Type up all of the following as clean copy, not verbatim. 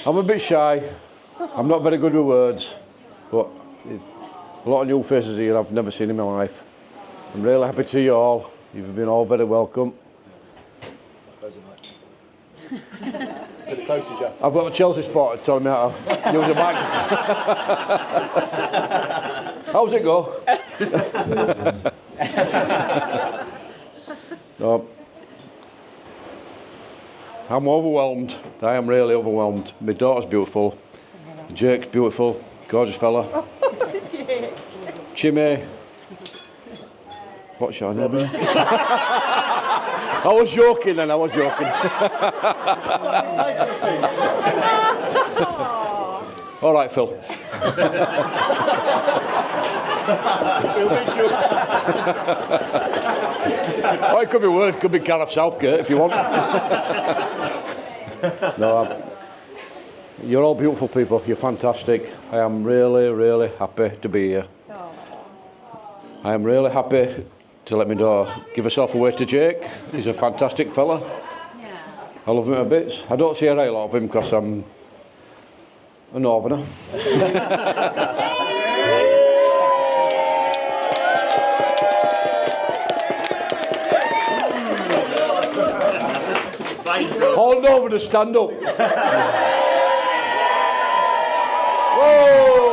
I'm a bit shy. I'm not very good with words, but there's a lot of new faces here I've never seen in my life. I'm really happy to you all. You've been all very welcome. I've got a Chelsea spotter telling me how to use a mic. How's it go? No. I'm overwhelmed. I am really overwhelmed. My daughter's beautiful. Jake's beautiful. Gorgeous fella. Chimmy. What's your name? I was joking then, I was joking. All right, Phil. Oh, it could be worse. It could be Gareth Southgate if you want. No, you're all beautiful people. You're fantastic. I am really, really happy to be here. I am really happy to let me know. Give yourself away to Jake. He's a fantastic fella. Yeah. I love him a bit. I don't see a right lot of him because I'm a northerner. All northerners stand up. Whoa!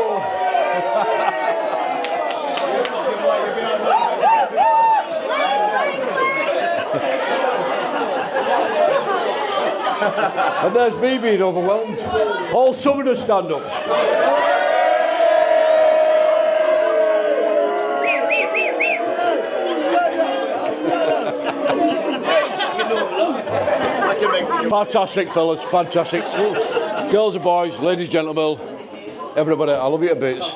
And there's me being overwhelmed. All southerners stand up. Fantastic fellas, fantastic. Girls and boys, ladies and gentlemen, everybody, I love you to bits.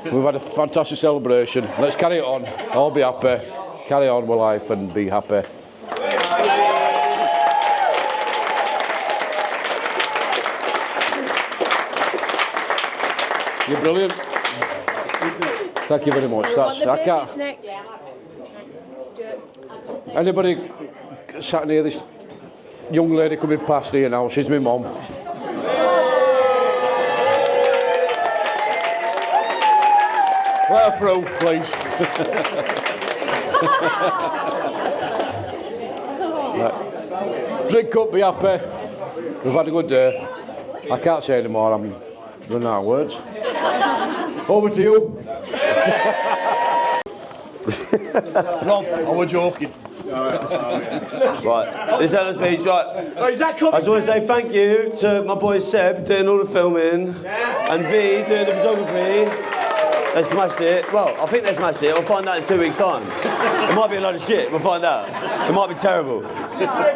We've had a fantastic celebration. Let's carry it on. All be happy. Carry on with life and be happy. You're brilliant. Thank you very much. That's I can't. Anybody sat near this young lady coming past here now? She's my mum. Let her through, please. Right. Drink up, be happy. We've had a good day. I can't say any more. I'm running out of words. Over to you. Rob, I was joking. Right, this is the speech, right. Oh, is that coming? I just want to say thank you to my boy Seb doing all the filming and V doing the photography. They smashed it. Well, I think they smashed it. I'll find out in 2 weeks' time. It might be a load of shit. We'll find out. It might be terrible. Right,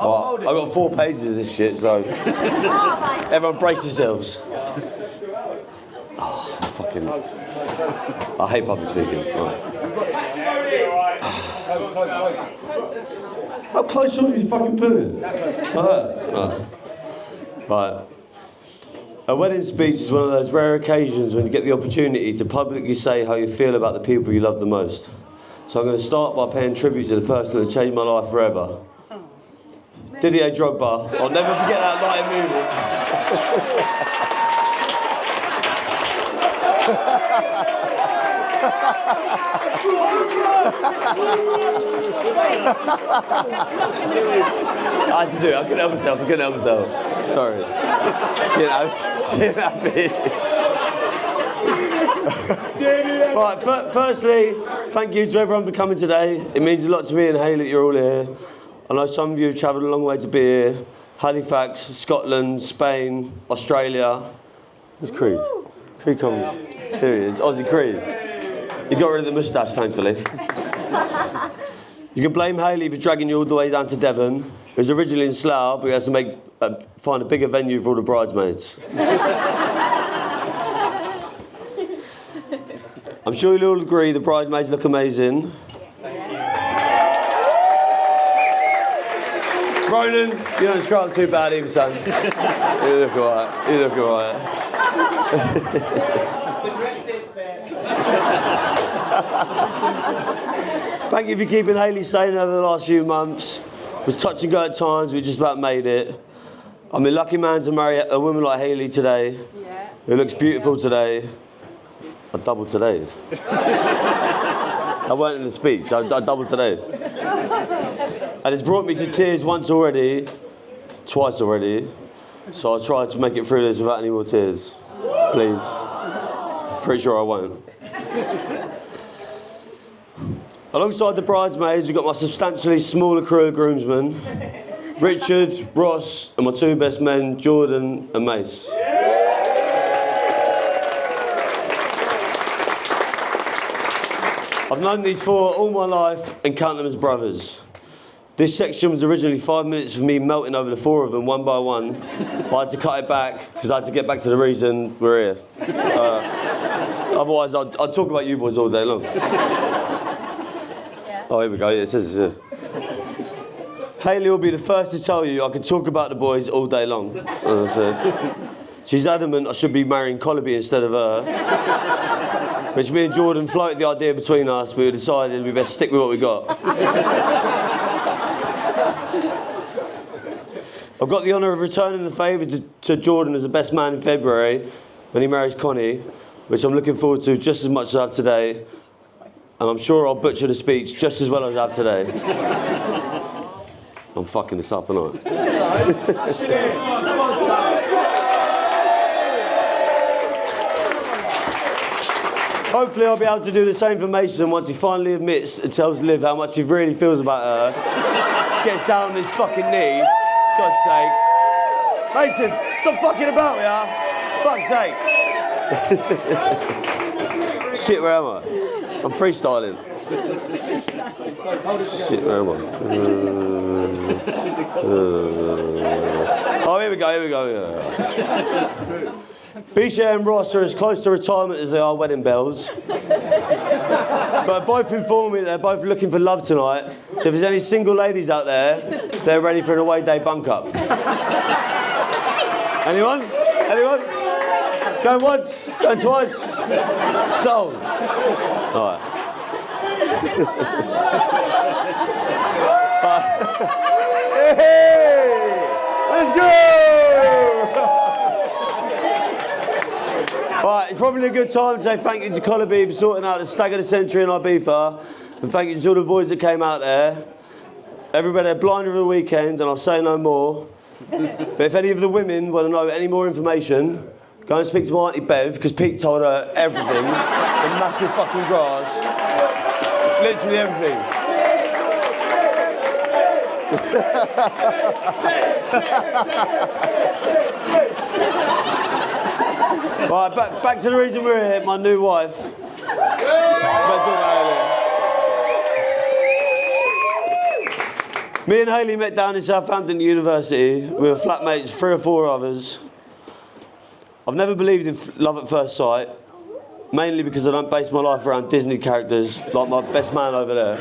I've got 4 pages of this shit, so everyone brace yourselves. Oh, fucking. I hate public speaking. Right. How close are you fucking putting? Right. A wedding speech is one of those rare occasions when you get the opportunity to publicly say how you feel about the people you love the most. So I'm going to start by paying tribute to the person who changed my life forever. Didier Drogba. I'll never forget that night in Munich. I had to do it. I couldn't help myself. Sorry. Shit happy. Right, firstly, thank you to everyone for coming today. It means a lot to me and Hayley that you're all here. I know some of you have travelled a long way to be here. Halifax, Scotland, Spain, Australia. Where's Creed? Creed comes. Here he is, Aussie Creed. He got rid of the moustache, thankfully. You can blame Hayley for dragging you all the way down to Devon. It was originally in Slough, but he has to find a bigger venue for all the bridesmaids. I'm sure you'll all agree the bridesmaids look amazing. Ronan, you don't scrub too bad either, son. You look alright. You look alright. Thank you for keeping Hayley sane over the last few months. It was touch and go at times, we just about made it. I'm a lucky man to marry a woman like Hayley today, who looks beautiful today. I doubled today. I weren't in the speech, I doubled today. And it's brought me to tears once already, twice already, so I'll try to make it through this without any more tears. Please. Pretty sure I won't. Alongside the bridesmaids, we've got my substantially smaller crew of groomsmen. Richard, Ross, and my two best men, Jordan and Mace. I've known these four all my life and count them as brothers. This section was originally 5 minutes of me melting over the four of them one by one, but I had to cut it back because I had to get back to the reason we're here. Otherwise, I'd talk about you boys all day long. Oh, here we go. Yeah, it says it here. Hayley will be the first to tell you I could talk about the boys all day long, as I said. She's adamant I should be marrying Colby instead of her. Which me and Jordan floated the idea between us, but we decided we best stick with what we got. I've got the honour of returning the favour to Jordan as the best man in February when he marries Connie, which I'm looking forward to just as much as I have today. And I'm sure I'll butcher the speech just as well as I have today. I'm fucking this up, aren't I? Hopefully I'll be able to do the same for Mason once he finally admits and tells Liv how much he really feels about her. Gets down on his fucking knee. God's sake. Mason, stop fucking about me, huh? Fuck's sake. Shit, where am I? I'm freestyling. Shit, where am I? Oh, here we go. Bisha and Ross are as close to retirement as they are wedding bells. But both informed me they're both looking for love tonight, so if there's any single ladies out there, they're ready for an away day bunk up. Anyone? Going once, going twice. Sold. All right. Hey! Let's go! Right, it's probably a good time to say thank you to Colby for sorting out the stag of the century in Ibiza, and thank you to all the boys that came out there. Everybody had blind over the weekend, and I'll say no more. But if any of the women want to know any more information, go and speak to my Auntie Bev, because Pete told her everything. The massive fucking grass. Literally everything. Right, back to the reason we're here, my new wife. Me and Hayley met down in Southampton University. We were flatmates, 3 or 4 others. I've never believed in love at first sight, mainly because I don't base my life around Disney characters like my best man over there.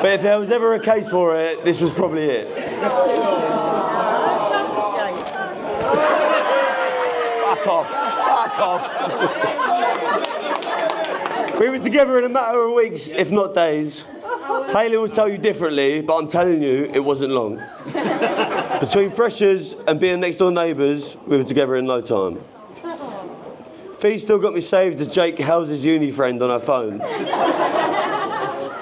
But if there was ever a case for it, this was probably it. Fuck off. We were together in a matter of weeks, if not days. Hayley will tell you differently, but I'm telling you, it wasn't long. Between freshers and being next door neighbours, we were together in no time. Fee still got me saved as Jake House's uni friend on her phone.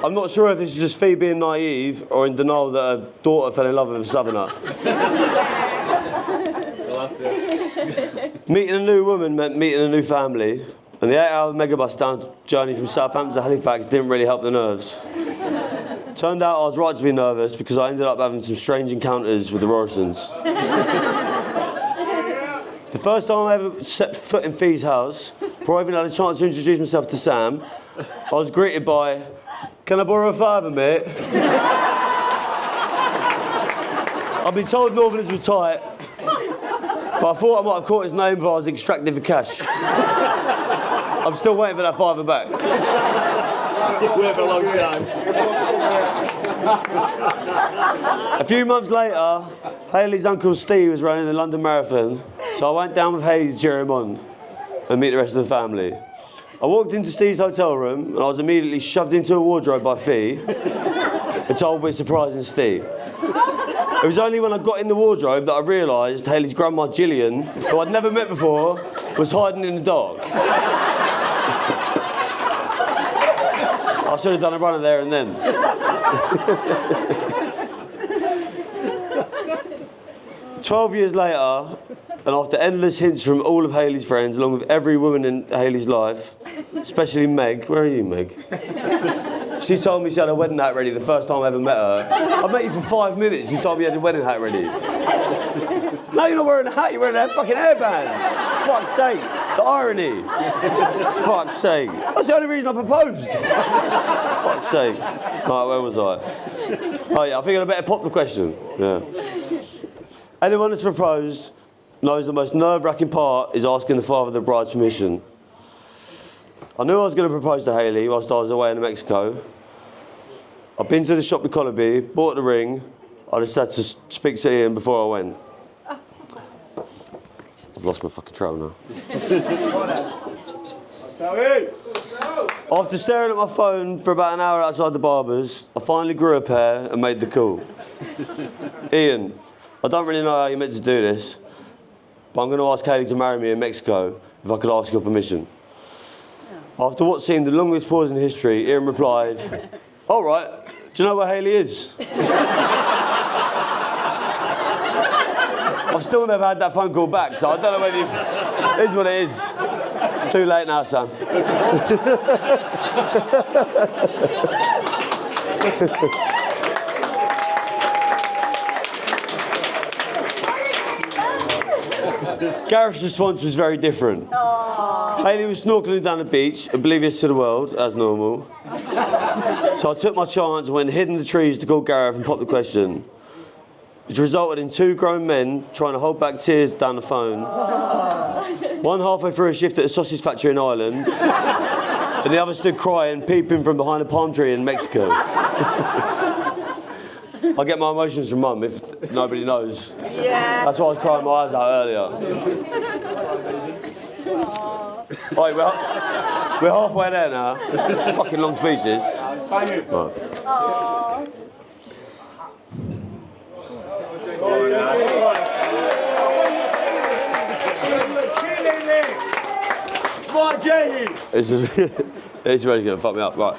I'm not sure if this is just Fee being naive or in denial that her daughter fell in love with a southerner. Meeting a new woman meant meeting a new family, and the 8-hour megabus down journey from Southampton to Halifax didn't really help the nerves. Turned out I was right to be nervous because I ended up having some strange encounters with the Rorisons. The first time I ever set foot in Fee's house, before I even had a chance to introduce myself to Sam, I was greeted by, "Can I borrow a fiver, mate?" I've been told Northerners were tight, but I thought I might have caught his name before I was extracting for cash. I'm still waiting for that fiver back. Wait for a long time. A few months later, Hayley's uncle Steve was running the London Marathon, so I went down with Hayley to cheer him on and meet the rest of the family. I walked into Steve's hotel room and I was immediately shoved into a wardrobe by Fee. and told me surprising Steve. It was only when I got in the wardrobe that I realised Hayley's grandma Gillian, who I'd never met before, was hiding in the dark. I should have done a runner there and then. 12 years later, and after endless hints from all of Hayley's friends, along with every woman in Hayley's life, especially Meg. Where are you, Meg? She told me she had her wedding hat ready the first time I ever met her. I met you for 5 minutes, you told me you had your wedding hat ready. No, you're not wearing a hat, you're wearing a fucking hairband. Fuck's sake, the irony. Fuck's sake. That's the only reason I proposed. Fuck's sake. Right, where was I? Oh yeah, I think I'd better pop the question. Yeah. Anyone that's proposed knows the most nerve-wracking part is asking the father of the bride's permission. I knew I was going to propose to Hayley whilst I was away in Mexico. I've been to the shop with Colby, bought the ring. I just had to speak to Ian before I went. I've lost my fucking trail now. After staring at my phone for about an hour outside the barber's, I finally grew a pair and made the call. Ian, I don't really know how you're meant to do this, but I'm going to ask Hayley to marry me in Mexico if I could ask your permission. After what seemed the longest pause in history, Ian replied, all right, do you know where Hayley is? I've still never had that phone call back, so I don't know whether it is what it is. It's too late now, son. Gareth's response was very different. Hayley was snorkelling down the beach, oblivious to the world, as normal. So I took my chance and went and hid in the trees to call Gareth and pop the question, which resulted in 2 grown men trying to hold back tears down the phone. One halfway through a shift at a sausage factory in Ireland, and the other stood crying, peeping from behind a palm tree in Mexico. I get my emotions from Mum if nobody knows. Yeah. That's why I was crying my eyes out earlier. Right, we're halfway there now. It's fucking long speeches. Right. It's really going to fuck me up. Right.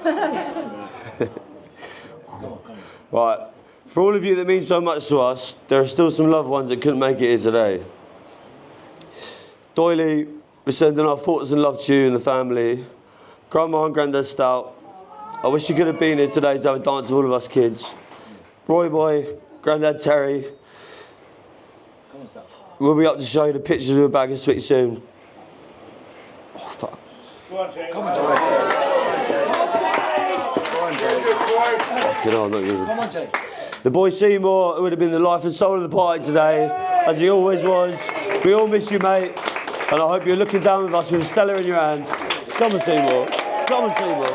Right. For all of you that mean so much to us, there are still some loved ones that couldn't make it here today. Doily, we're sending our thoughts and love to you and the family. Grandma and Grandad Stout, I wish you could have been here today to have a dance with all of us kids. Roy Boy, Grandad Terry, we'll be up to show you the pictures of a bag of sweets soon. Oh, fuck. Come on, Jay. Come on, Jay. The boy Seymour, who would have been the life and soul of the party today, as he always was. We all miss you, mate. And I hope you're looking down with us with a Stella in your hand. Come on, Seymour. Come on, Seymour.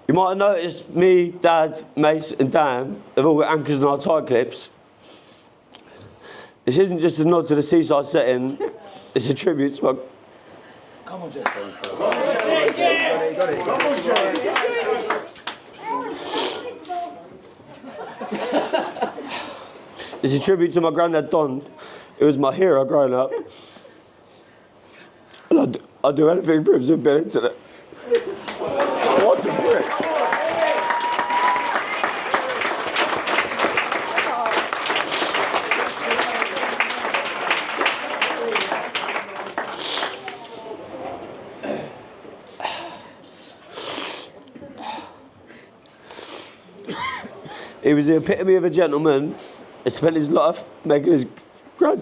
You might have noticed me, Dad, Mace and Dan have all got anchors in our tie clips. This isn't just a nod to the seaside setting, it's a tribute to my... Come on, Jay. Come on, Jay. Come on, Jay. It's a tribute to my granddad, Don. It was my hero growing up. And I'd do anything for him to have been into it. What a prick. He was the epitome of a gentleman. He spent his life making his grand.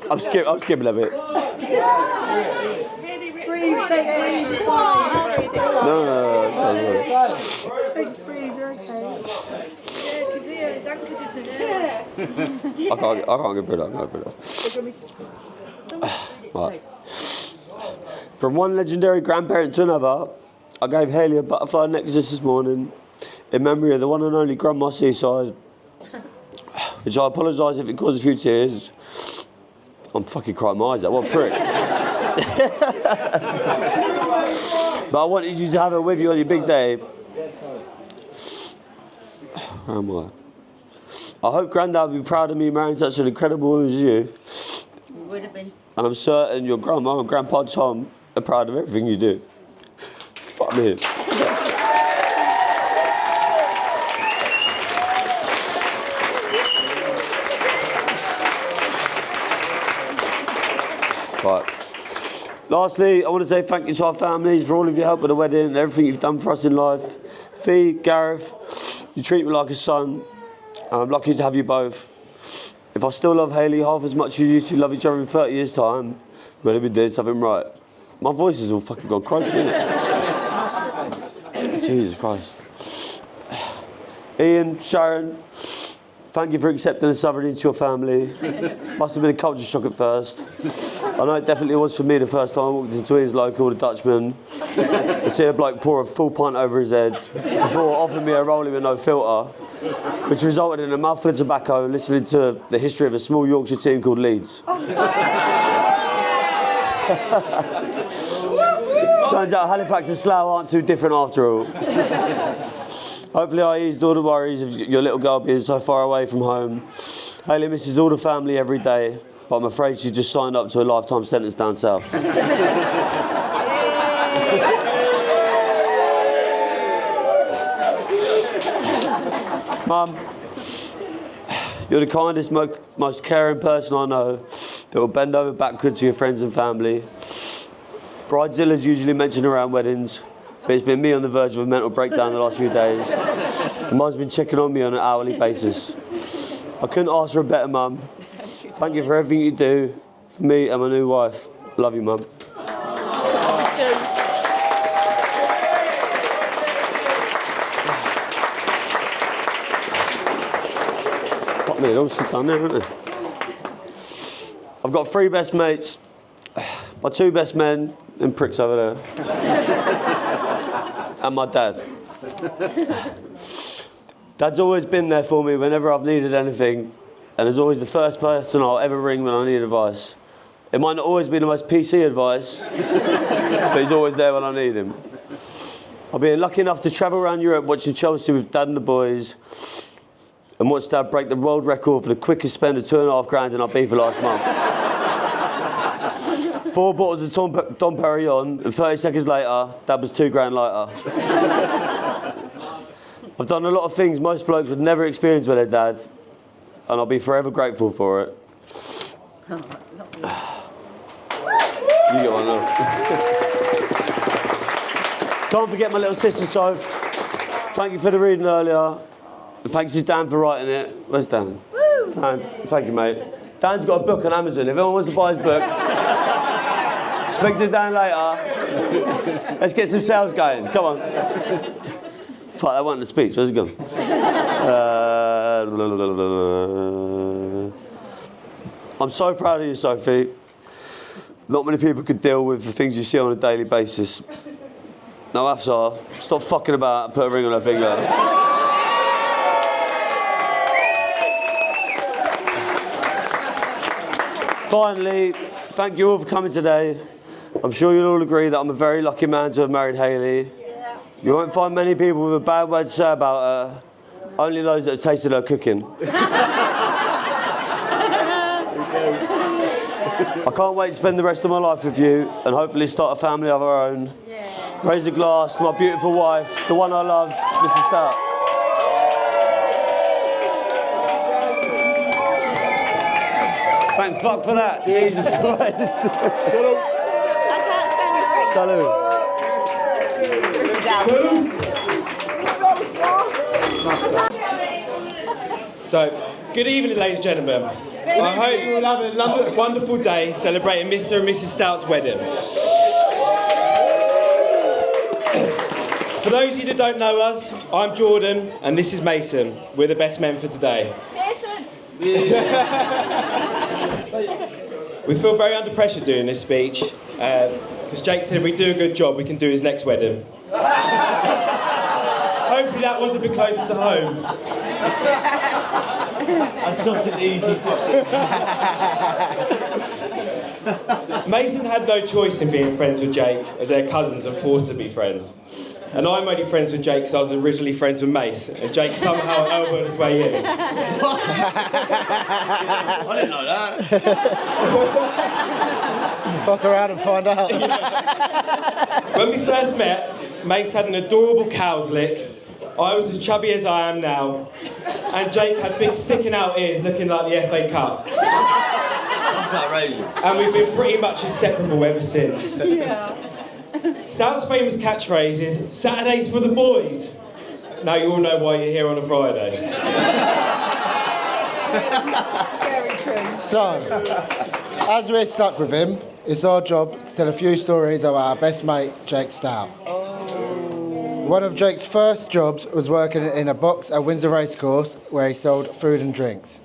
I'm skipping a bit. No. I can't get through that. Right. From one legendary grandparent to another, I gave Hayley a butterfly necklace this morning in memory of the one and only Grandma Seaside, which I apologise if it caused a few tears. I'm fucking crying my eyes out, what a prick. But I wanted you to have her with you on your big day. Where am I? I hope Grandad will be proud of me marrying such an incredible woman as you. Would have been. And I'm certain your grandma and grandpa Tom are proud of everything you do. Fuck me. Right. Lastly, I want to say thank you to our families for all of your help at the wedding and everything you've done for us in life. Fee, Gareth, you treat me like a son. And I'm lucky to have you both. If I still love Hayley half as much as you two love each other in 30 years' time, we'll have been doing something right. My voice is all fucking gone croaky, isn't it? Jesus Christ. Ian, Sharon, thank you for accepting us Southern into your family. Must have been a culture shock at first. I know it definitely was for me the first time I walked into Ian's local, the Dutchman, and see a bloke pour a full pint over his head before offering me a rollie with no filter, which resulted in a mouthful of tobacco listening to the history of a small Yorkshire team called Leeds. Turns out Halifax and Slough aren't too different after all. Hopefully I eased all the worries of your little girl being so far away from home. Hayley misses all the family every day, but I'm afraid she just signed up to a lifetime sentence down south. Mum, you're the kindest, most caring person I know that will bend over backwards for your friends and family. Bridezilla's usually mentioned around weddings, but it's been me on the verge of a mental breakdown the last few days. Mum's been checking on me on an hourly basis. I couldn't ask for a better mum. Thank you for everything you do for me and my new wife. Love you, Mum. Fuck me, they're all sit down there, aren't they? I've got 3 best mates, my 2 best men, them pricks over there, and my dad. Dad's always been there for me whenever I've needed anything, and is always the first person I'll ever ring when I need advice. It might not always be the most PC advice, but he's always there when I need him. I've been lucky enough to travel around Europe watching Chelsea with Dad and the boys, and watch Dad break the world record for the quickest spend of £2,500 in Ibiza last month. 4 bottles of Dom Perignon, and 30 seconds later, Dad was £2,000 lighter. I've done a lot of things most blokes would never experience with their dad, and I'll be forever grateful for it. You get one now. Can't forget my little sister Soph. Thank you for the reading earlier. And thank you to Dan for writing it. Where's Dan? Woo! Dan, thank you, mate. Dan's got a book on Amazon. If anyone wants to buy his book, speak to Dan later. Let's get some sales going. Come on. Fuck, that wasn't the speech. Where's it gone? I'm so proud of you, Sophie. Not many people could deal with the things you see on a daily basis. Now, Afsar, stop fucking about and put a ring on her finger. Finally, thank you all for coming today. I'm sure you'll all agree that I'm a very lucky man to have married Hayley. You won't find many people with a bad word to say about her, only those that have tasted her cooking. I can't wait to spend the rest of my life with you and hopefully start a family of our own. Yeah. Raise a glass to my beautiful wife, the one I love, Mrs. Stout. Thank fuck for that. Jesus Christ. Salut. So, good evening, ladies and gentlemen. I hope you will have a wonderful day celebrating Mr. and Mrs. Stout's wedding. For those of you that don't know us, I'm Jordan and this is Mason. We're the best men for today. Jason! We feel very under pressure doing this speech. because Jake said if we do a good job, we can do his next wedding. Hopefully that one's a bit closer to home. That's such an easy Mason had no choice in being friends with Jake, as they're cousins and forced to be friends. And I'm only friends with Jake because I was originally friends with Mace, and Jake somehow elbowed his way in. I didn't know that. Fuck around and find out. When we first met, Mace had an adorable cow's lick. I was as chubby as I am now, and Jake had big sticking out ears looking like the FA Cup. That's outrageous. And we've been pretty much inseparable ever since. Yeah. Stout's famous catchphrase is, Saturdays for the boys. Now you all know why you're here on a Friday. Very true. So, as we're stuck with him, it's our job to tell a few stories about our best mate, Jake Stout. One of Jake's first jobs was working in a box at Windsor Racecourse where he sold food and drinks.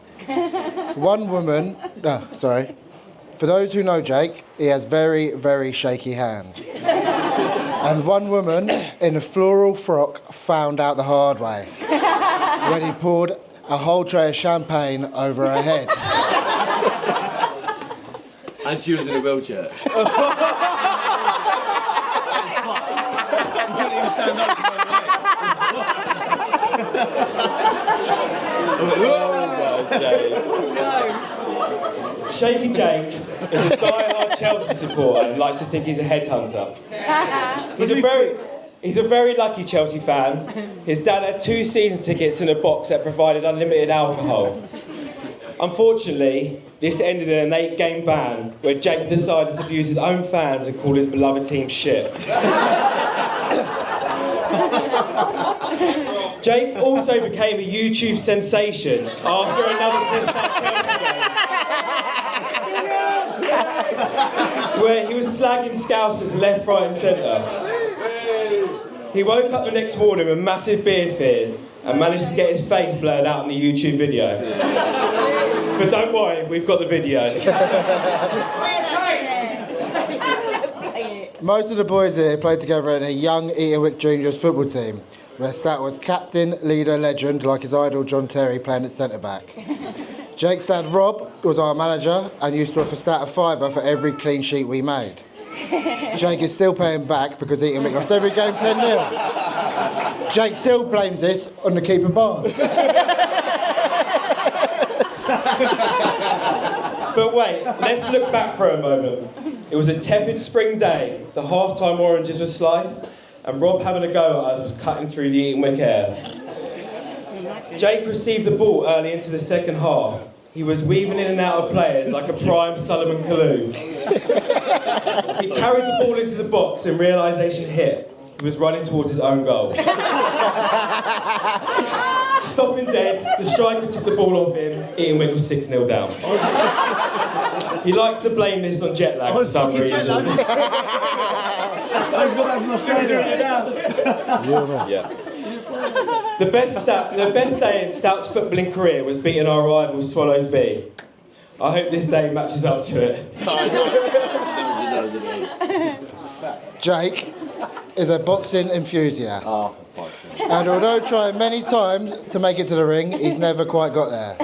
For those who know Jake, he has very, very shaky hands. And one woman in a floral frock found out the hard way when he poured a whole tray of champagne over her head. And she was in a wheelchair. She couldn't even stand up to Shaky Jake is a die-hard Chelsea supporter and likes to think he's a headhunter. He's a very lucky Chelsea fan. His dad had 2 season tickets in a box that provided unlimited alcohol. Unfortunately, this ended in an 8-game ban where Jake decided to abuse his own fans and call his beloved team shit. Jake also became a YouTube sensation after another pissed up Chelsea game, where he was slagging Scousers left, right and centre. He woke up the next morning with massive beer fear and managed to get his face blurred out in the YouTube video. But don't worry, we've got the video. Most of the boys here played together in a young Eatonwick Juniors football team, where Stout was captain, leader, legend, like his idol John Terry playing at centre-back. Jake's dad Rob was our manager and used to offer Stout a £5 for every clean sheet we made. Jake is still paying back because Eatonwick lost every game 10-0. Jake still blames this on the keeper Barnes. But wait, let's look back for a moment. It was a tepid spring day, the half-time oranges were sliced, and Rob having a go at us was cutting through the Eatonwick air. Jake received the ball early into the second half. He was weaving in and out of players like a prime Solomon Kalou. He carried the ball into the box and realisation hit. He was running towards his own goal. Stopping dead, the striker took the ball off him. Eatonwick was 6-0 down. He likes to blame this on jet lag for some reason. I just got back from Australia. Yeah. The best day in Stout's footballing career was beating our rivals Swallows B. I hope this day matches up to it. Jake is a boxing enthusiast. And although trying many times to make it to the ring, he's never quite got there.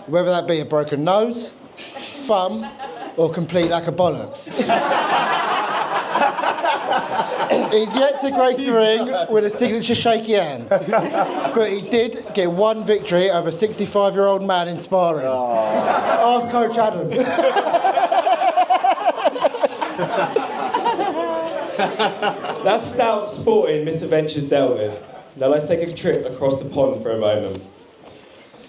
Whether that be a broken nose, thumb, or complete lack of bollocks. He's yet to grace the ring with a signature shaky hands. But he did get one victory over a 65-year-old man in sparring. Ask Coach Adam. That's Stout's sporting misadventures dealt with. Now let's take a trip across the pond for a moment.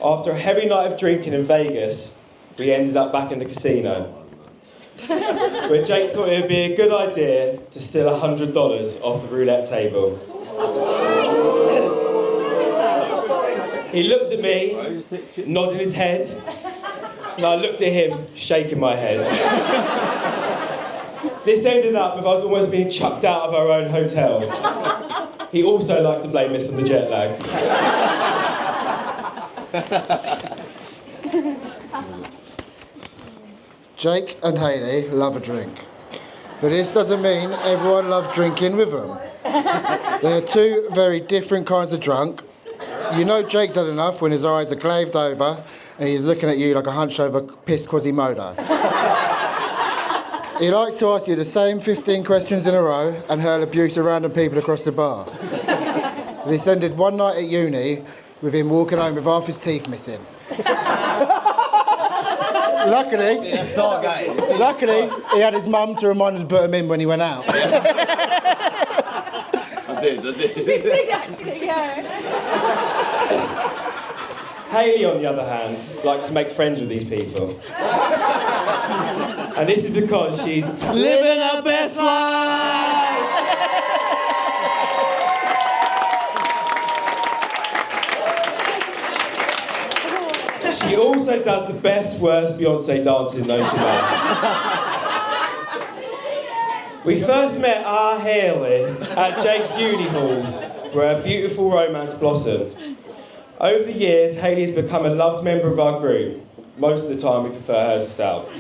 After a heavy night of drinking in Vegas, we ended up back in the casino, where Jake thought it would be a good idea to steal $100 off the roulette table. He looked at me, nodding his head, and I looked at him, shaking my head. This ended up with us almost being chucked out of our own hotel. He also likes to blame this on the jet lag. Jake and Hayley love a drink. But this doesn't mean everyone loves drinking with them. They're two very different kinds of drunk. You know Jake's had enough when his eyes are glazed over and he's looking at you like a hunch-over pissed Quasimodo. He likes to ask you the same 15 questions in a row and hurl abuse at random people across the bar. This ended one night at uni with him walking home with half his teeth missing. Luckily, he had his mum to remind him to put them in when he went out. I did. Actually, yeah. Hayley, on the other hand, likes to make friends with these people. And this is because she's living her best life! She also does the best, worst Beyonce dancing known to man. We first met our Hayley at Jake's uni halls, where a beautiful romance blossomed. Over the years, Hayley has become a loved member of our group. Most of the time, we prefer her to Stout.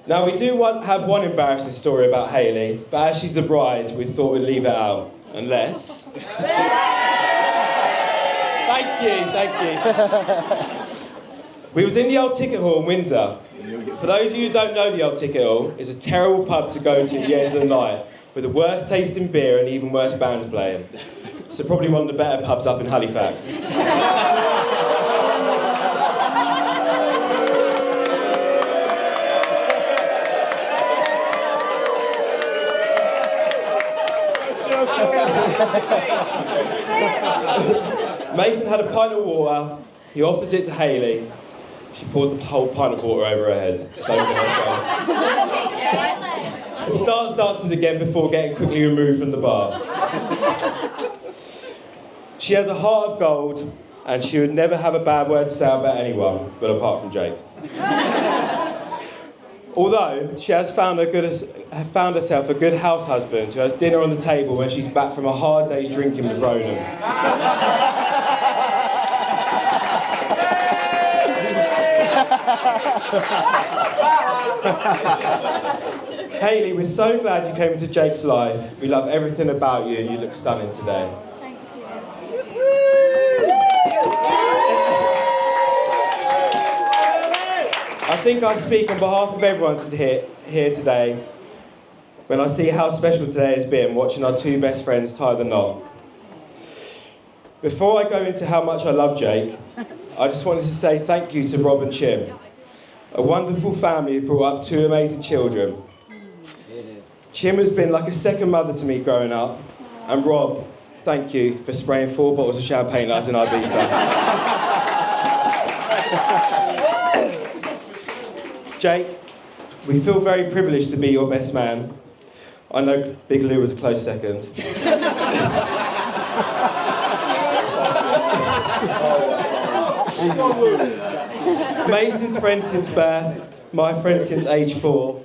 Now, we do have one embarrassing story about Hayley, but as she's the bride, we thought we'd leave it out. Unless... Thank you. We was in the Old Ticket Hall in Windsor. For those of you who don't know the Old Ticket Hall, it's a terrible pub to go to at the end of the night, with the worst tasting beer and even worse bands playing. So probably one of the better pubs up in Halifax. Mason had a pint of water. He offers it to Hayley. She pours the whole pint of water over her head, soaking herself. And starts dancing again before getting quickly removed from the bar. She has a heart of gold, and she would never have a bad word to say about anyone, but apart from Jake. Although she has found herself a good house husband who has dinner on the table when she's back from a hard day's drinking with Ronan. Hayley, we're so glad you came into Jake's life. We love everything about you and you look stunning today. Thank you. I think I speak on behalf of everyone here today when I see how special today has been watching our two best friends tie the knot. Before I go into how much I love Jake, I just wanted to say thank you to Rob and Chim, a wonderful family who brought up two amazing children. Chim has been like a second mother to me growing up, and Rob, thank you for spraying 4 bottles of champagne at us in Ibiza. Jake, we feel very privileged to be your best man. I know Big Lou was a close second. Mason's friend since birth, my friend since age 4.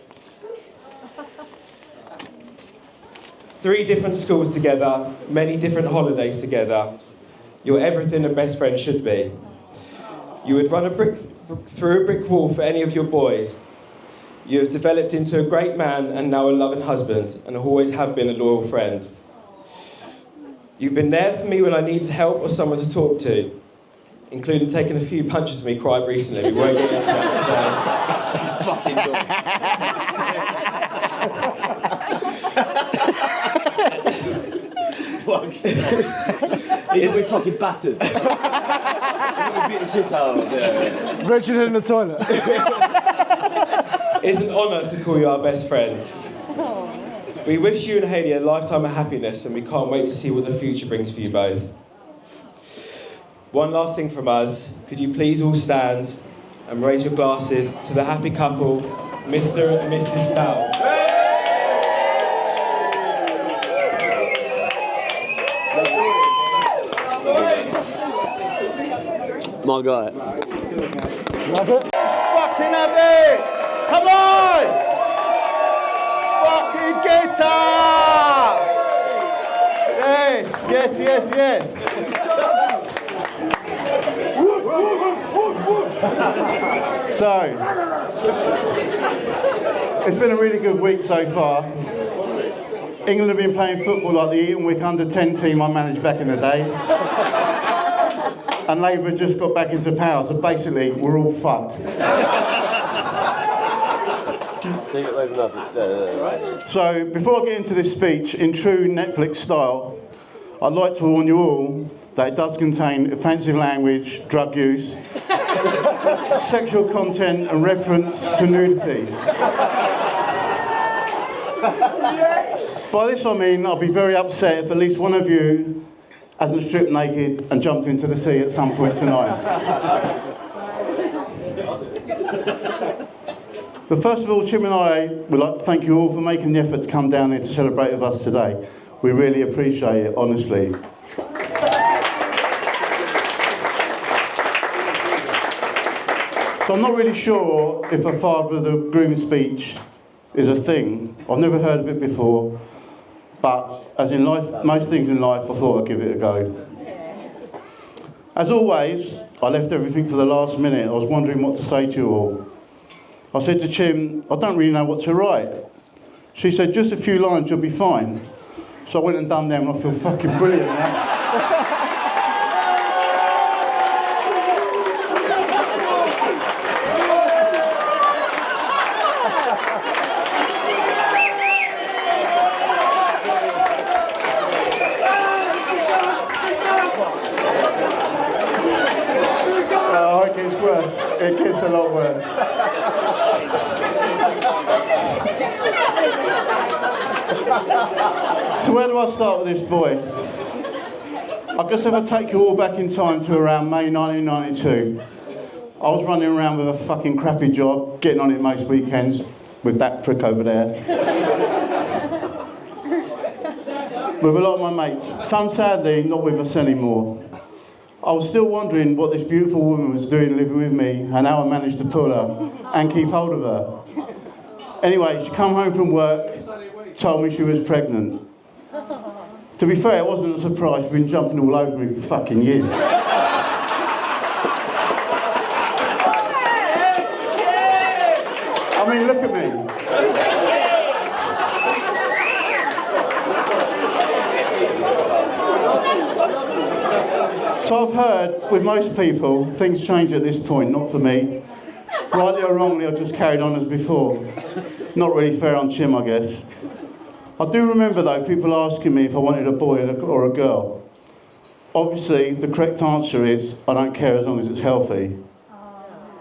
3 different schools together, many different holidays together. You're everything a best friend should be. You would run through a brick wall for any of your boys. You have developed into a great man and now a loving husband, and always have been a loyal friend. You've been there for me when I needed help or someone to talk to, including taking a few punches at me quite recently. We won't get into that today. He's been fucking battered. He's beat the shit out of him. Wretched in the toilet. It's an honour to call you our best friend. We wish you and Hayley a lifetime of happiness, and we can't wait to see what the future brings for you both. One last thing from us. Could you please all stand and raise your glasses to the happy couple, Mr. and Mrs. Stout. My guy. Love it. Fucking happy! Come on! Fucking get up! Yes. So, it's been a really good week so far. England have been playing football like the Eton Wick under-10 team I managed back in the day. And Labour just got back into power, so basically we're all fucked. So, before I get into this speech, in true Netflix style, I'd like to warn you all that it does contain offensive language, drug use, sexual content and reference to nudity. By this I mean I'll be very upset if at least one of you hasn't stripped naked and jumped into the sea at some point tonight. But first of all, Chim and I would like to thank you all for making the effort to come down here to celebrate with us today. We really appreciate it, honestly. So I'm not really sure if a father of the groom speech is a thing. I've never heard of it before, but as in life, most things in life, I thought I'd give it a go. As always, I left everything to the last minute. I was wondering what to say to you all. I said to Chim, I don't really know what to write. She said, just a few lines, you'll be fine. So I went and done them and I feel fucking brilliant now. Oh, it gets worse. It gets a lot worse. So where do I start with this boy? I guess if I take you all back in time to around May 1992, I was running around with a fucking crappy job, getting on it most weekends with that prick over there. With a lot of my mates, some sadly not with us anymore. I was still wondering what this beautiful woman was doing living with me and how I managed to pull her and keep hold of her. Anyway, she come home from work, told me she was pregnant. To be fair, it wasn't a surprise. She'd been jumping all over me for fucking years. I mean, look at me. So I've heard, with most people, things change at this point, not for me. Rightly or wrongly, I just carried on as before. Not really fair on Chim, I guess. I do remember, though, people asking me if I wanted a boy or a girl. Obviously, the correct answer is, I don't care as long as it's healthy.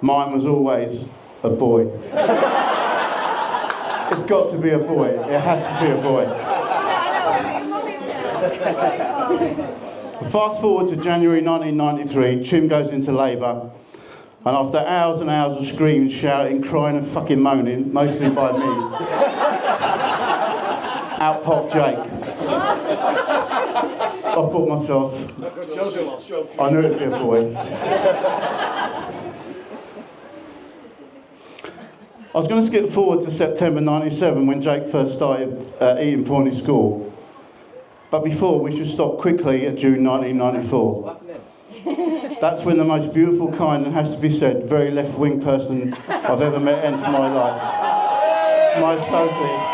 Mine was always a boy. It's got to be a boy. It has to be a boy. Fast forward to January 1993, Chim goes into labour, and after hours and hours of screaming, shouting, crying and fucking moaning, mostly by me, out popped Jake. I thought myself, I knew it'd be a boy. I was going to skip forward to September 97 when Jake first started Eton Pawnee School. But before, we should stop quickly at June 1994. That's when the most beautiful, kind, and has to be said, very left-wing person I've ever met entered my life. My Sophie.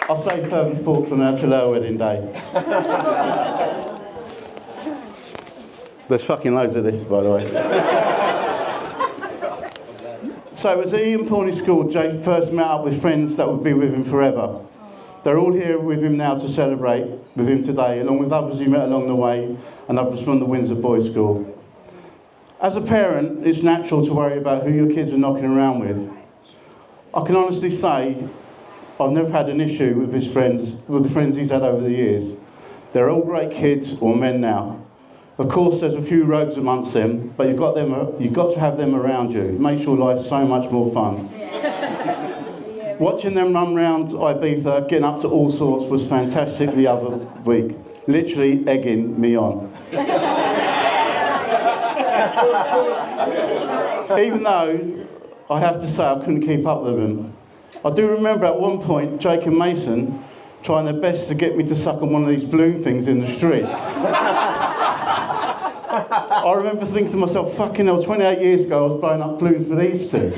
I'll save further thoughts on her till her wedding day. There's fucking loads of this, by the way. So it was at Eton Pawnee School Jake first met up with friends that would be with him forever. They're all here with him now to celebrate with him today, along with others he met along the way and others from the Windsor Boys' School. As a parent, it's natural to worry about who your kids are knocking around with. I can honestly say I've never had an issue with his friends, with the friends he's had over the years. They're all great kids or men now. Of course, there's a few rogues amongst them, but you've got to have them around you. It makes your life so much more fun. Watching them run round Ibiza, getting up to all sorts, was fantastic the other week. Literally egging me on. Even though, I have to say, I couldn't keep up with them. I do remember at one point, Jake and Mason trying their best to get me to suck on one of these balloon things in the street. I remember thinking to myself, fucking hell, 28 years ago I was blowing up balloons for these two.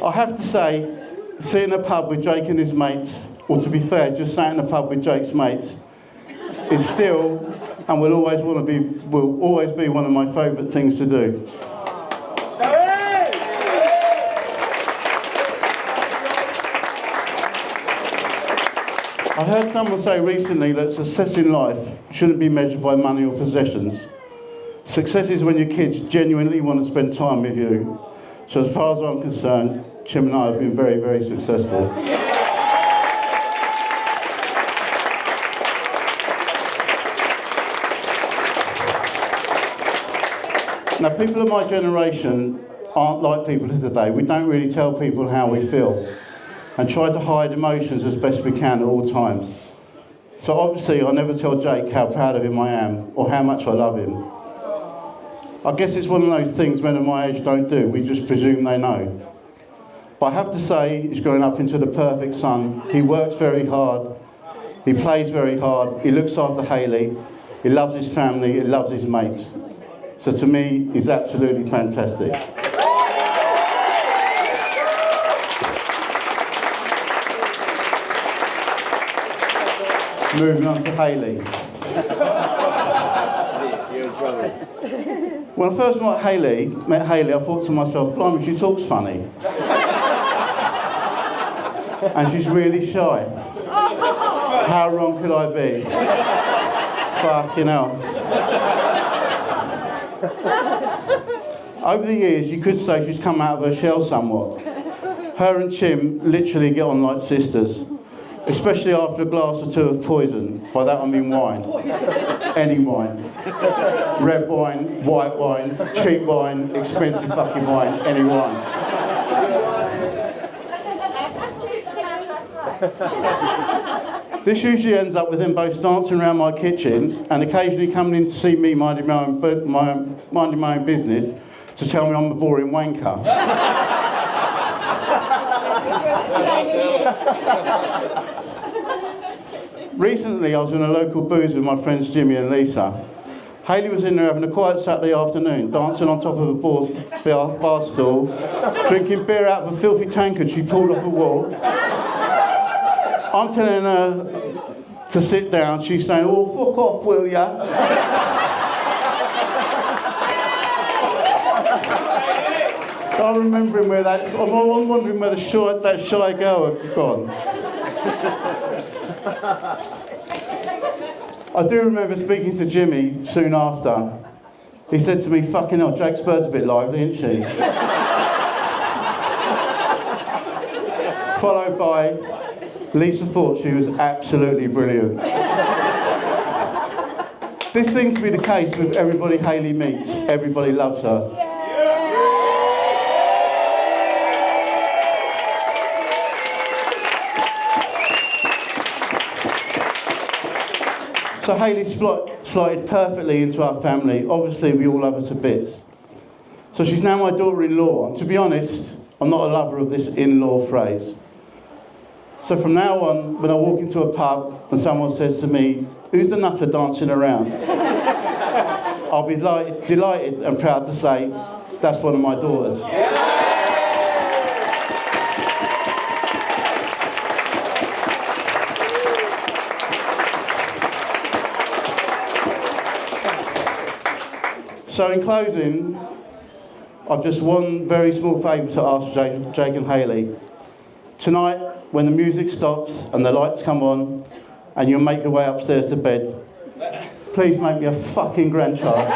I have to say, sitting in a pub with Jake and his mates, or to be fair, just sat in a pub with Jake's mates, is still, and will always be one of my favourite things to do. I heard someone say recently that success in life shouldn't be measured by money or possessions. Success is when your kids genuinely want to spend time with you. So as far as I'm concerned, Chim and I have been very, very successful. Now, people of my generation aren't like people of today. We don't really tell people how we feel and try to hide emotions as best we can at all times. So obviously I never tell Jake how proud of him I am or how much I love him. I guess it's one of those things men of my age don't do, we just presume they know. But I have to say, he's grown up into the perfect son. He works very hard, he plays very hard, he looks after Hayley, he loves his family, he loves his mates. So to me, he's absolutely fantastic. Moving on to Hayley. When I first met Hayley, I thought to myself, blimey, she talks funny. And she's really shy. How wrong could I be? Fucking hell. Over the years, you could say she's come out of her shell somewhat. Her and Chim literally get on like sisters. Especially after a glass or two of poison. By that I mean wine. Any wine. Red wine, white wine, cheap wine, expensive fucking wine, any wine. This usually ends up with them both dancing around my kitchen and occasionally coming in to see me minding my own business to tell me I'm a boring wanker. Recently, I was in a local booze with my friends Jimmy and Lisa. Hayley was in there having a quiet Saturday afternoon, dancing on top of a bar stool, drinking beer out of a filthy tankard she pulled off a wall. I'm telling her to sit down. She's saying, "Oh, fuck off, will ya?" I'm remembering where I'm wondering where that shy girl had gone. I do remember speaking to Jimmy soon after. He said to me, "Fucking hell, Jake's bird's a bit lively, isn't she?" Followed by, Lisa thought she was absolutely brilliant. This seems to be the case with everybody Hayley meets. Everybody loves her. So Hayley slotted perfectly into our family. Obviously, we all love her to bits. So she's now my daughter-in-law. And to be honest, I'm not a lover of this in-law phrase. So from now on, when I walk into a pub and someone says to me, "Who's the nutter dancing around?" I'll be delighted and proud to say, that's one of my daughters. So in closing, I've just one very small favour to ask Jake and Hayley. Tonight, when the music stops and the lights come on and you'll make your way upstairs to bed, please make me a fucking grandchild.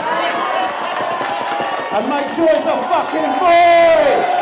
And make sure it's a fucking boy!